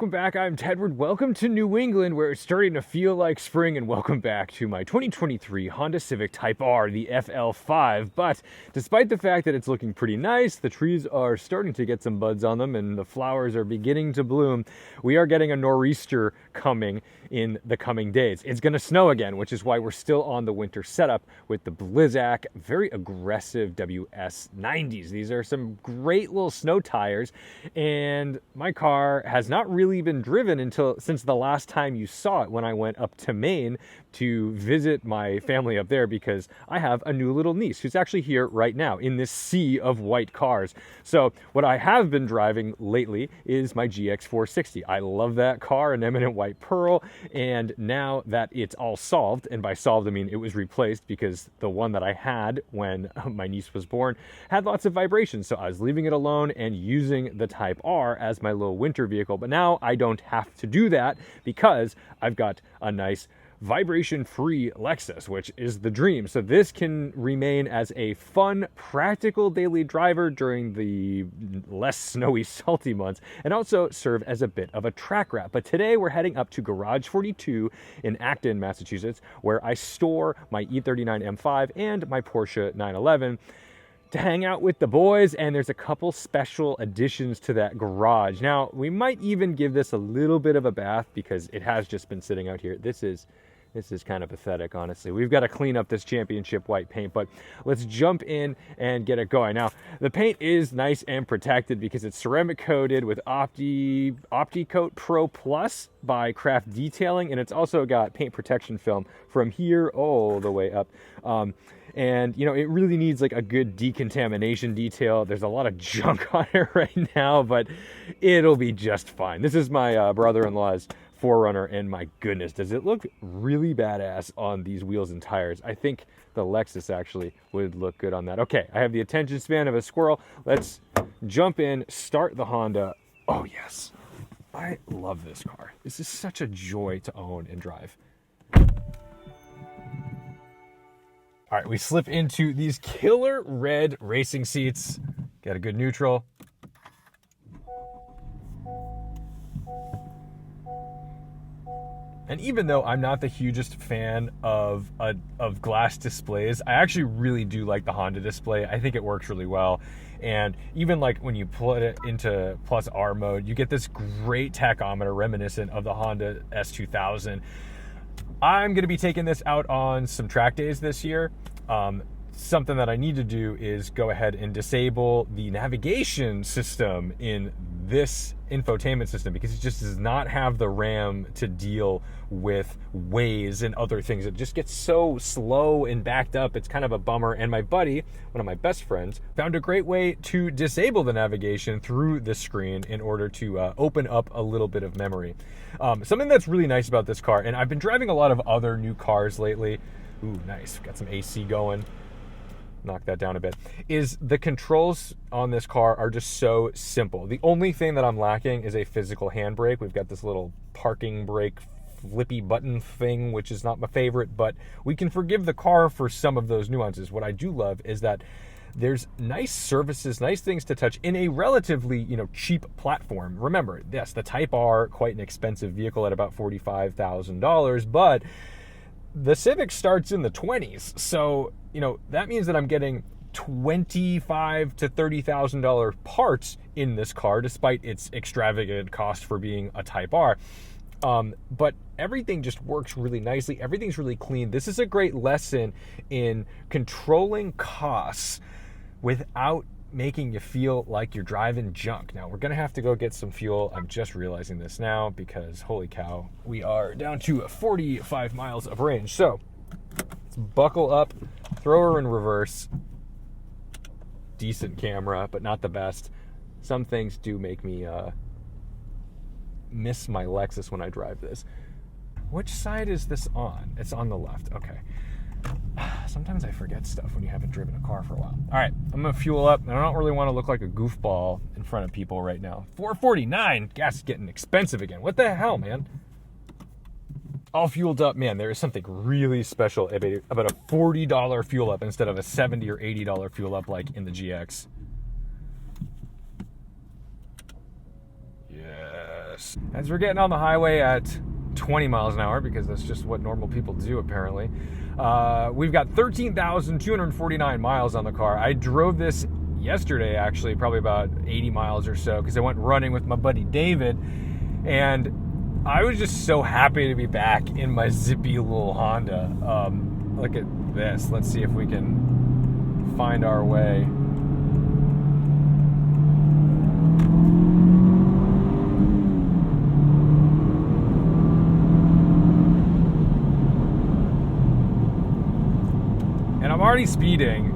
welcome back. I'm Tedward. Welcome to New England, where it's starting to feel like spring, and welcome back to my 2023 Honda Civic Type R, the FL5. But despite the fact that it's looking pretty nice, the trees are starting to get some buds on them, and the flowers are beginning to bloom, we are getting a nor'easter coming in the coming days. It's going to snow again, which is why we're still on the winter setup with the Blizzak, very aggressive WS90s. These are some great little snow tires, and my car has not really been driven since the last time you saw it, when I went up to Maine to visit my family up there, because I have a new little niece who's actually here right now in this sea of white cars. So what I have been driving lately is my GX460. I love that car, an eminent white pearl, and now that it's all solved, and by solved I mean it was replaced, because the one that I had when my niece was born had lots of vibrations, so I was leaving it alone and using the Type R as my little winter vehicle. But now I don't have to do that, because I've got a nice vibration-free Lexus, which is the dream. So this can remain as a fun, practical daily driver during the less snowy, salty months, and also serve as a bit of a track wrap. But today we're heading up to Garage 42 in Acton, Massachusetts, where I store my E39 M5 and my Porsche 911 to hang out with the boys, and there's a couple special additions to that garage. Now, we might even give this a little bit of a bath, because it has just been sitting out here. This is kind of pathetic, honestly. We've got to clean up this championship white paint, but let's jump in and get it going. Now, the paint is nice and protected because it's ceramic coated with OptiCoat Pro Plus by Craft Detailing, and it's also got paint protection film from here all the way up. And, you know, it really needs like a good decontamination detail. There's a lot of junk on it right now, but it'll be just fine. This is my brother-in-law's 4Runner, and my goodness, does it look really badass on these wheels and tires. I think the Lexus actually would look good on that. Okay, I have the attention span of a squirrel. Let's jump in, start the Honda. Oh yes, I love this car. This is such a joy to own and drive. All right, we slip into these killer red racing seats. Got a good neutral. And even though I'm not the hugest fan of glass displays, I actually really do like the Honda display. I think it works really well. And even like when you put it into plus R mode, you get this great tachometer reminiscent of the Honda S2000. I'm going to be taking this out on some track days this year. Something that I need to do is go ahead and disable the navigation system in this infotainment system, because it just does not have the RAM to deal with Waze and other things. It just gets so slow and backed up. It's kind of a bummer. And my buddy, one of my best friends, found a great way to disable the navigation through the screen in order to open up a little bit of memory. Something that's really nice about this car, and I've been driving a lot of other new cars lately. Ooh, nice. Got some AC going. Knock that down a bit, is the controls on this car are just so simple. The only thing that I'm lacking is a physical handbrake. We've got this little parking brake flippy button thing, which is not my favorite, but we can forgive the car for some of those nuances. What I do love is that there's nice services, nice things to touch in a relatively, cheap platform. Remember, yes, the Type R, quite an expensive vehicle at about $45,000, but the Civic starts in the 20s. So, that means that I'm getting $25,000 to $30,000 parts in this car, despite its extravagant cost for being a Type R. But everything just works really nicely. Everything's really clean. This is a great lesson in controlling costs without making you feel like you're driving junk. Now, we're going to have to go get some fuel. I'm just realizing this now, because holy cow, we are down to 45 miles of range. So let's buckle up, throw her in reverse. Decent camera, but not the best. Some things do make me miss my Lexus when I drive this. Which side is this on? It's on the left. Okay. Sometimes I forget stuff when you haven't driven a car for a while. All right, I'm going to fuel up. I don't really want to look like a goofball in front of people right now. $4.49. Gas is getting expensive again. What the hell, man? All fueled up. Man, there is something really special about a $40 fuel up instead of a $70 or $80 fuel up like in the GX. Yeah. effortless. As we're getting on the highway at 20 miles an hour, because that's just what normal people do apparently, we've got 13,249 miles on the car. I drove this yesterday, actually, probably about 80 miles or so, because I went running with my buddy David, and I was just so happy to be back in my zippy little Honda. Look at this. Let's see if we can find our way. And I'm already speeding.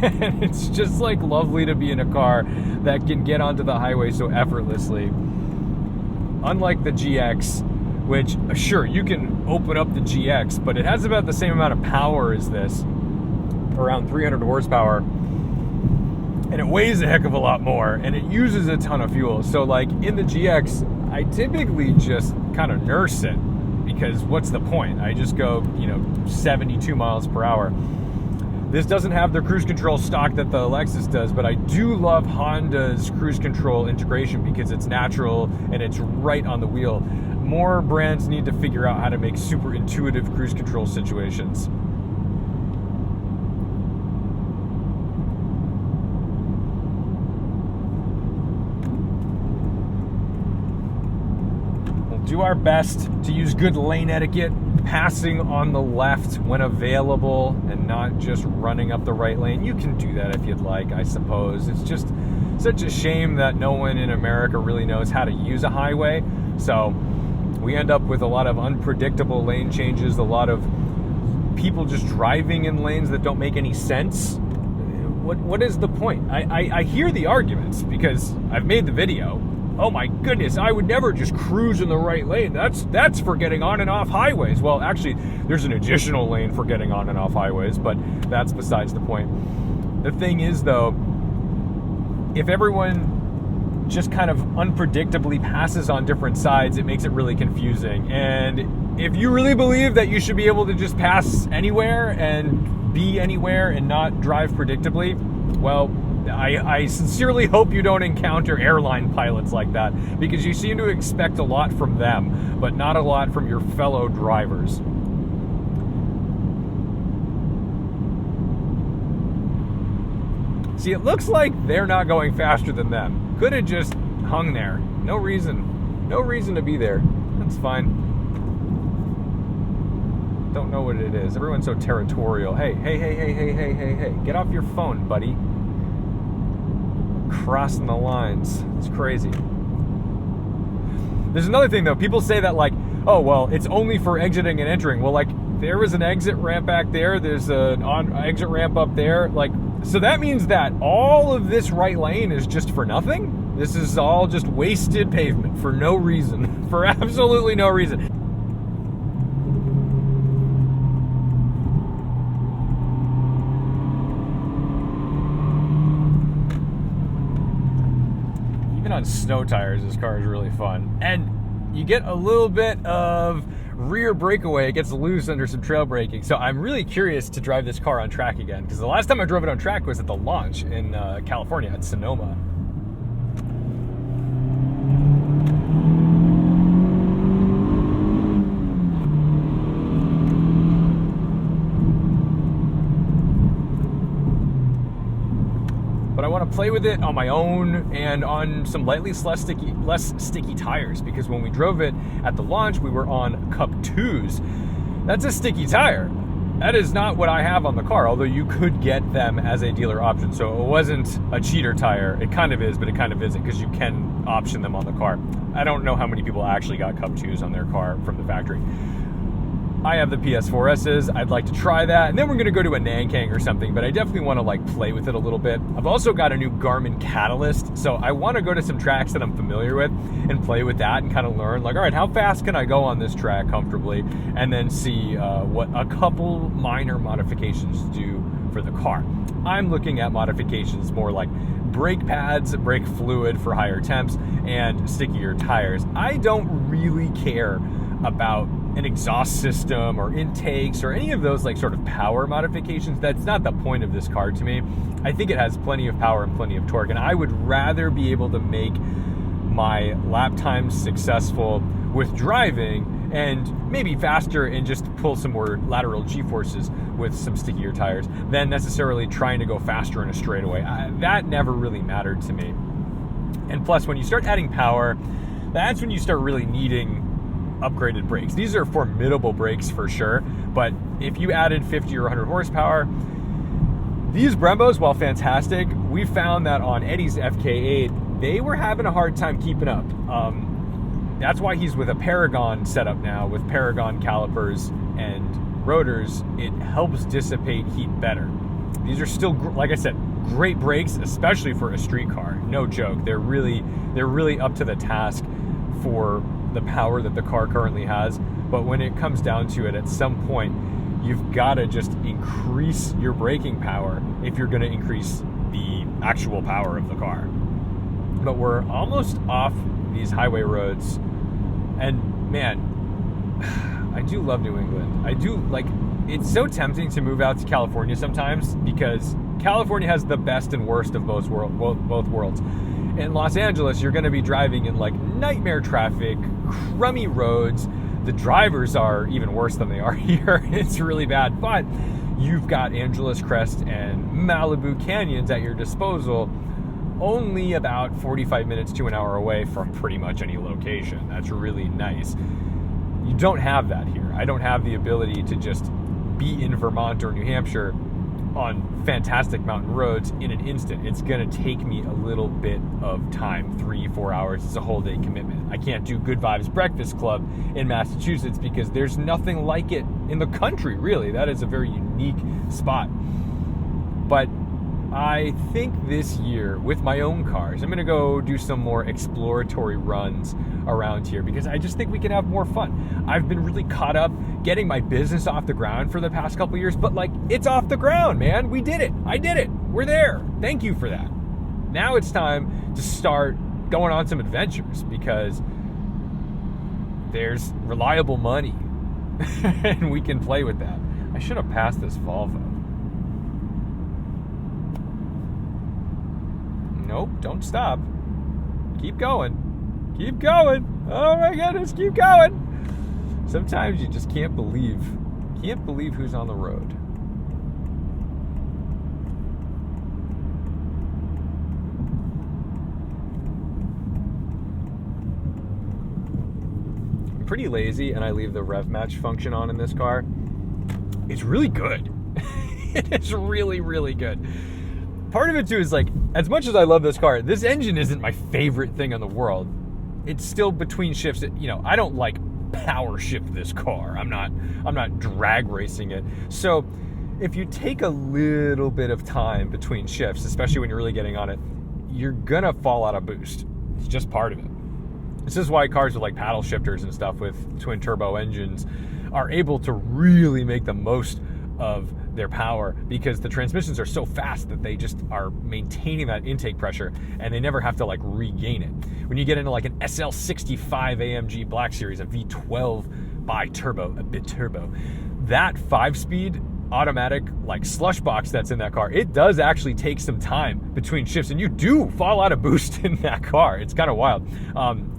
And it's just like lovely to be in a car that can get onto the highway so effortlessly. Unlike the GX, which sure, you can open up the GX, but it has about the same amount of power as this, around 300 horsepower, and it weighs a heck of a lot more, and it uses a ton of fuel. So like in the GX, I typically just kind of nurse it, because what's the point? I just go, 72 miles per hour. This doesn't have the cruise control stock that the Lexus does, but I do love Honda's cruise control integration because it's natural and it's right on the wheel. More brands need to figure out how to make super intuitive cruise control situations. We'll do our best to use good lane etiquette, passing on the left when available and not just running up the right lane. You can do that if you'd like, I suppose. It's just such a shame that no one in America really knows how to use a highway. So we end up with a lot of unpredictable lane changes, a lot of people just driving in lanes that don't make any sense. What is the point? I hear the arguments because I've made the video. Oh my goodness, I would never just cruise in the right lane. That's for getting on and off highways. Well, actually, there's an additional lane for getting on and off highways, but that's besides the point. The thing is, though, if everyone just kind of unpredictably passes on different sides, it makes it really confusing. And if you really believe that you should be able to just pass anywhere and be anywhere and not drive predictably, well, I sincerely hope you don't encounter airline pilots like that, because you seem to expect a lot from them, but not a lot from your fellow drivers. See, it looks like they're not going faster than them. Could have just hung there. No reason to be there. That's fine. Don't know what it is. Everyone's so territorial. Hey, get off your phone, buddy. Crossing the lines. It's crazy. There's another thing, though. People say that, like, oh, well, it's only for exiting and entering. Well, like, there was an exit ramp back there. There's an exit ramp up there. Like, so that means that all of this right lane is just for nothing? This is all just wasted pavement for no reason. For absolutely no reason. On snow tires, this car is really fun, and you get a little bit of rear breakaway. It gets loose under some trail braking, so I'm really curious to drive this car on track again, because the last time I drove it on track was at the launch in California at Sonoma. But I want to play with it on my own and on some less sticky tires, because when we drove it at the launch, we were on Cup 2s. That's a sticky tire. That is not what I have on the car, although you could get them as a dealer option. So it wasn't a cheater tire. It kind of is, but it kind of isn't, because you can option them on the car. I don't know how many people actually got Cup 2s on their car from the factory. I have the PS4Ss. I'd like to try that, and then we're going to go to a Nankang or something, but I definitely want to like play with it a little bit. I've also got a new Garmin Catalyst, so I want to go to some tracks that I'm familiar with and play with that and kind of learn, like, all right, how fast can I go on this track comfortably, and then see what a couple minor modifications do for the car. I'm looking at modifications more like brake pads, brake fluid for higher temps, and stickier tires. I don't really care about an exhaust system or intakes or any of those like sort of power modifications. That's not the point of this car to me. I think it has plenty of power and plenty of torque, and I would rather be able to make my lap times successful with driving, and maybe faster and just pull some more lateral G-forces with some stickier tires than necessarily trying to go faster in a straightaway. That never really mattered to me. And plus, when you start adding power, that's when you start really needing upgraded brakes. These are formidable brakes for sure, but if you added 50 or 100 horsepower, these Brembos, while fantastic, we found that on Eddie's FK8, they were having a hard time keeping up. That's why he's with a Paragon setup now, with Paragon calipers and rotors. It helps dissipate heat better. These are still, like I said, great brakes, especially for a street car. No joke. They're really up to the task for the power that the car currently has. But when it comes down to it, at some point, you've got to just increase your braking power if you're going to increase the actual power of the car. But we're almost off these highway roads, and man, I do love New England. I do, like, it's so tempting to move out to California sometimes, because California has the best and worst of both worlds. In Los Angeles, you're going to be driving in like nightmare traffic, crummy roads. The drivers are even worse than they are here. It's really bad, but you've got Angeles Crest and Malibu Canyons at your disposal, only about 45 minutes to an hour away from pretty much any location. That's really nice. You don't have that here. I don't have the ability to just be in Vermont or New Hampshire on fantastic mountain roads in an instant. It's going to take me a little bit of time, 3-4 hours. It's a whole day commitment. I can't do Good Vibes Breakfast Club in Massachusetts because there's nothing like it in the country, really. That is a very unique spot. But I think this year, with my own cars, I'm going to go do some more exploratory runs around here because I just think we can have more fun. I've been really caught up getting my business off the ground for the past couple years, but like, it's off the ground, man. We did it. I did it. We're there. Thank you for that. Now it's time to start going on some adventures because there's reliable money and we can play with that. I should have passed this Volvo. Nope, don't stop. Keep going. Keep going. Oh my goodness, keep going. Sometimes you just can't believe who's on the road. I'm pretty lazy and I leave the rev match function on in this car. It's really good. It's really, really good. Part of it too is like, as much as I love this car, this engine isn't my favorite thing in the world. It's still between shifts. You know, I don't like power shift this car. I'm not drag racing it. So if you take a little bit of time between shifts, especially when you're really getting on it, you're gonna fall out of boost. It's just part of it. This is why cars with like paddle shifters and stuff with twin turbo engines are able to really make the most of their power because the transmissions are so fast that they just are maintaining that intake pressure and they never have to like regain it. When you get into like an SL65 AMG Black Series, a V12 bi-turbo, a bit-turbo, that 5-speed automatic like slush box that's in that car, it does actually take some time between shifts and you do fall out of boost in that car. It's kind of wild.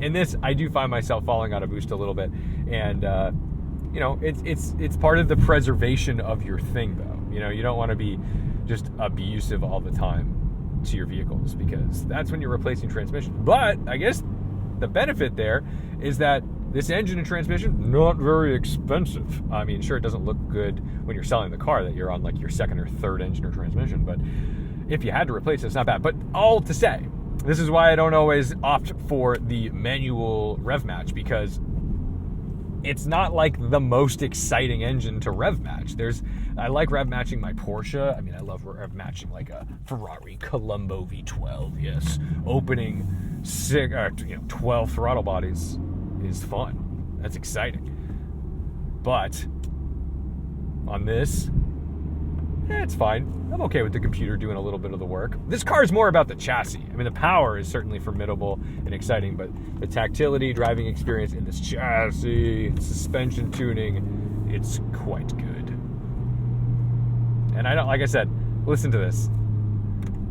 In this, I do find myself falling out of boost a little bit, and you know, it's part of the preservation of your thing, though. You know, you don't want to be just abusive all the time to your vehicles because that's when you're replacing transmission. But I guess the benefit there is that this engine and transmission, not very expensive. I mean, sure, it doesn't look good when you're selling the car that you're on like your second or third engine or transmission, but if you had to replace it, it's not bad. But all to say, this is why I don't always opt for the manual rev match because it's not like the most exciting engine to rev match. I like rev matching my Porsche. I mean, I love rev matching like a Ferrari Colombo V12. Yes, opening 12 throttle bodies is fun. That's exciting. But on this, it's fine. I'm okay with the computer doing a little bit of the work. This car is more about the chassis. I mean, the power is certainly formidable and exciting, but the tactility, driving experience in this chassis, suspension tuning, it's quite good. And I don't, like I said, listen to this.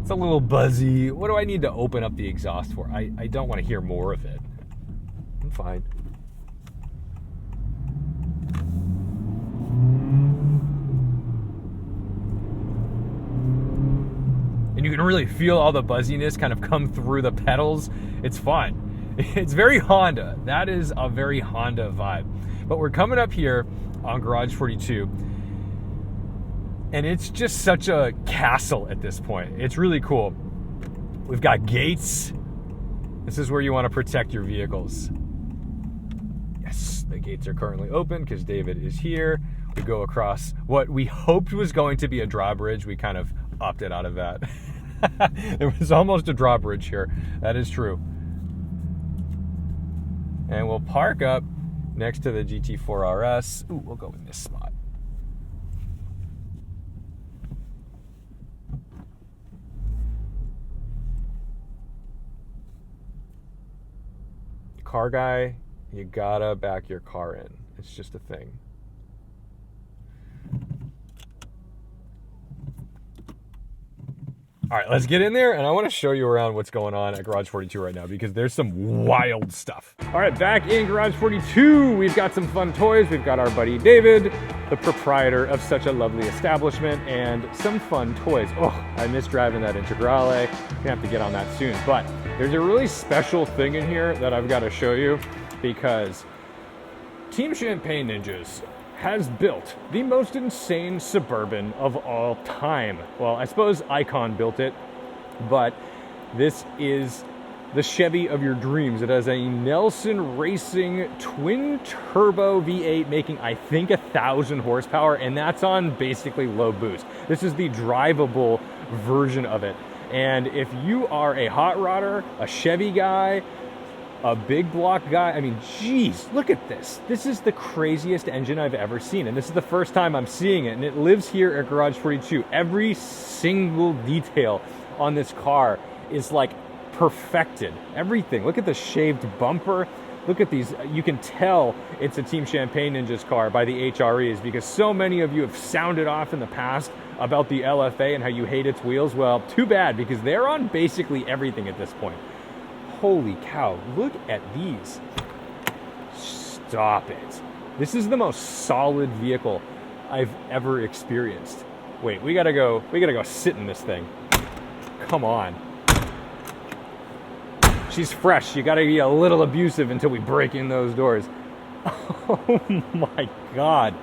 It's a little buzzy. What do I need to open up the exhaust for? I don't want to hear more of it. I'm fine. And you can really feel all the buzziness kind of come through the pedals. It's fun. It's very Honda. That is a very Honda vibe. But we're coming up here on Garage 42, and it's just such a castle at this point. It's really cool. We've got gates. This is where you want to protect your vehicles. Yes, the gates are currently open because David is here. We go across what we hoped was going to be a drawbridge. We kind of opted out of that. There was almost a drawbridge here. That is true. And we'll park up next to the GT4 RS. Ooh, we'll go in this spot. Car guy, you gotta back your car in. It's just a thing. All right, let's get in there, and I want to show you around what's going on at Garage 42 right now, because there's some wild stuff. All right, back in Garage 42, we've got some fun toys. We've got our buddy David, the proprietor of such a lovely establishment, and some fun toys. Oh, I miss driving that Integrale. Gonna have to get on that soon. But there's a really special thing in here that I've got to show you, because Team Champagne Ninjas has built the most insane Suburban of all time. Well, I suppose Icon built it, but this is the Chevy of your dreams. It has a Nelson Racing twin turbo V8 making, I think, 1,000 horsepower, and that's on basically low boost. This is the drivable version of it. And if you are a hot rodder, a Chevy guy, a big block guy, I mean, geez, look at this. This is the craziest engine I've ever seen, and this is the first time I'm seeing it, and it lives here at Garage 42. Every single detail on this car is like perfected. Everything. Look at the shaved bumper. Look at these. You can tell it's a Team Champagne Ninjas car by the HREs, because so many of you have sounded off in the past about the LFA and how you hate its wheels. Well, too bad, because they're on basically everything at this point. Holy cow, look at these. Stop it. This is the most solid vehicle I've ever experienced. Wait, we gotta go sit in this thing. Come on. She's fresh. You gotta be a little abusive until we break in those doors. Oh my God.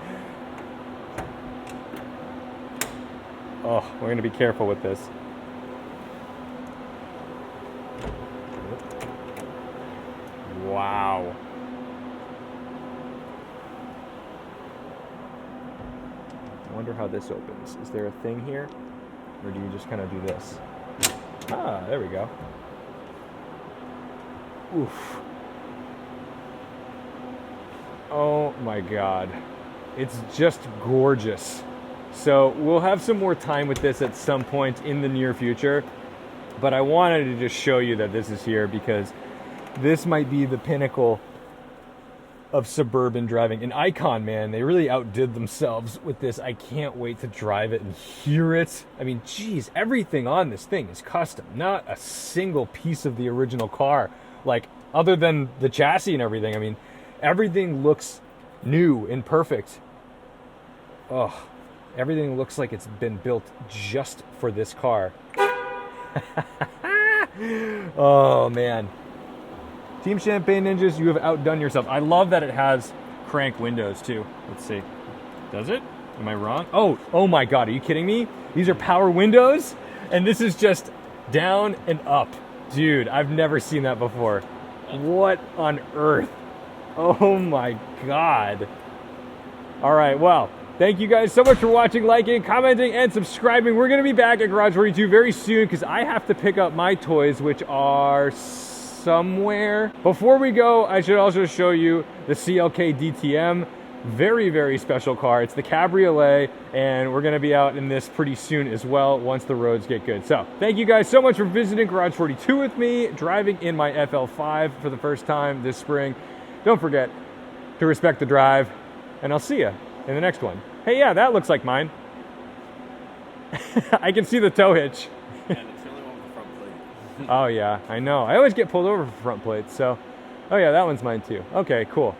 Oh, we're gonna be careful with this. Wow. I wonder how this opens. Is there a thing here? Or do you just kind of do this? Ah, there we go. Oof. Oh my God. It's just gorgeous. So we'll have some more time with this at some point in the near future. But I wanted to just show you that this is here, because this might be the pinnacle of suburban driving. And Icon, man, they really outdid themselves with this. I can't wait to drive it and hear it. I mean, geez, everything on this thing is custom. Not a single piece of the original car, like, other than the chassis and everything. I mean, everything looks new and perfect. Oh, everything looks like it's been built just for this car. Oh, man. Team Champagne Ninjas, you have outdone yourself. I love that it has crank windows too. Let's see. Does it? Am I wrong? Oh my God, are you kidding me? These are power windows, and this is just down and up. Dude, I've never seen that before. What on earth? Oh my God. All right, well, thank you guys so much for watching, liking, commenting, and subscribing. We're going to be back at Garage 42 very soon, because I have to pick up my toys, which are somewhere. Before we go, I should also show you the CLK DTM. Very, very special car. It's the Cabriolet, and we're going to be out in this pretty soon as well once the roads get good. So thank you guys so much for visiting Garage 42 with me, driving in my FL5 for the first time this spring. Don't forget to respect the drive, and I'll see you in the next one. Hey, yeah, that looks like mine. I can see the tow hitch. Yeah, Oh yeah, I know. I always get pulled over for front plates, so. Oh yeah, that one's mine too. Okay, cool.